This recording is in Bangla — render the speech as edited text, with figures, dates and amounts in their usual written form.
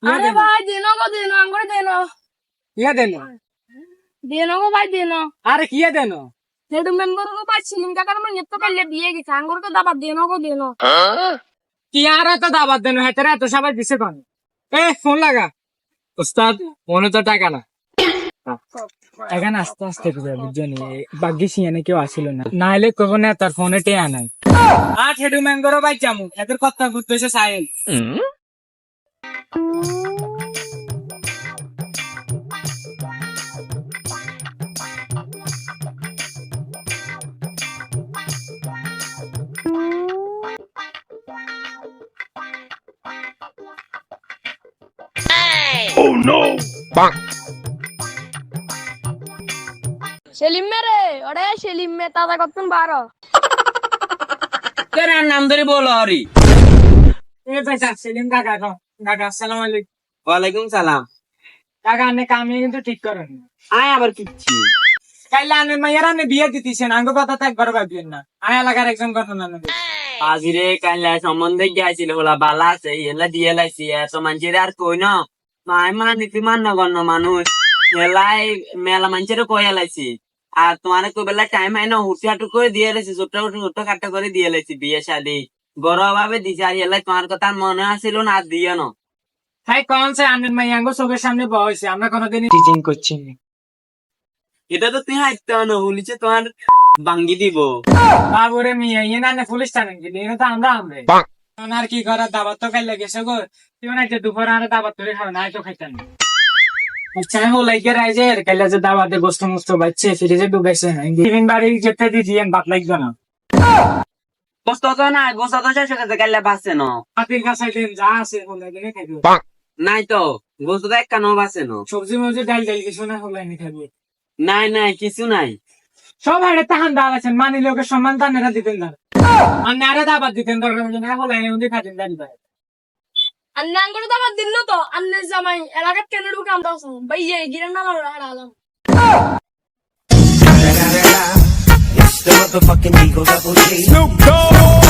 আরে ভাই দেনো গো দেনো আঙ্গুরে দেনো কিয়া দেন দেনো গো ভাই দেনো আরে কিয়া দেন সেটু মেম্বার গো ভাই সিলিম কাকার মানে নেতো কাইলে দিয়ে গেছে আঙ্গুরে তো দাবা দেনো গো দেনো কি আর এত দাবাত দেন হেতেরা এত সবাই দিছে কোন ফোন লাগা ওস্তাদ মনে তো টাকা না এখানে আস্তে আস্তে করে বুঝছনি বাগ্যি সিয়ানে কেউ আসিল না নাইলে কব না তার ফোনে টেয়া নাই আর হেডু ম্যাঙ্গোরও বাই চামু এদের কথা ঘুরতেছে সাইল সেলিম মেরে ওরে সেলিম মে তাজা কতন বারো তেরার নাম ধরে বলো হরি। এ পয়সা সেলিম কাকা কাকা আসসালামু আলাইকুম ওয়ালাইকুম সালাম। কাকা আনে কামে কিন্তু ঠিক করেন আয় আবার কিচ্ছি কাইলে আনে মাইয়ার আনে বিয়ে দিতেছেন আঙ্গ কথা তো একবার ভাবিয়েন না আয় এলাকার একজন ঘটনা নেবে আজিরে কাইলা সম্বন্ধে গিয়েছিল হলা বালা আছে এলা দিয়ে লাইছি এত মানুষের আর কই না মাই মানে নীতি মান গণ্য মানুষ এলাই মেলা মানুষের কই এলাইছি আর তোমার কই বেলা টাইম হয় না হুটি হাটু করে দিয়ে লাইছি ছোট খাট্টা করে দিয়ে লাইছি বিয়ে শাদি বড় ভাবে দিছে আর এলাই তোমার কথা মনে আসিল না আর দিও না তাই কোন সে আনের মাইয়া আঙ্গ চোখের সামনে বসে আমরা কোনোদিন টিচিং করছি না এটা তো তুমি হাইতে না হুলিছে তোমার বাঙ্গি দিব বাবুরে মিয়া ইয়ে না পুলিশ টানেন কি এটা তো আমরা আর কি করার দাবার তো খাইলে গেছে গো তুই না যে দুপুরে আর দাবার তুলে খাবে না তো খাইতেন আচ্ছা হলাইকে রাইজে কাইলে যে দাবাতে গোস্ত মুস্ত বাচ্চে ফ্রিজে ঢুকাইছে টিফিন বাড়ি যেতে দিয়েন ভাত লাগবে না বস্তা তো নাই বস্তা তো শেষ হয়ে গেছে কাইলে বাঁচছে না হাতির কাছাই দিন যা আছে হলাই দিনে খাইবে নাই তো বস্তু তো একটা নো বাঁচে না সবজি মবজি ডাল ডাল কিছু না হলাই নি খাইবে নাই নাই কিছু নাই সব হাড়ে তাহান দাল আছেন মানি লোকের সম্মান তানেরা দিতেন না আর নারে দাবার দিতেন দরকার না হলাই নি খাইতেন জানি ভাই আন্নে আঙ্গুরে দাবা দিল তো আন্নে জামাই এলাকার কেন ঢুকে আমরা ভাই এই গিরেন না হারালাম It's the motherfucking Eagle Double G. Snoop Dogg.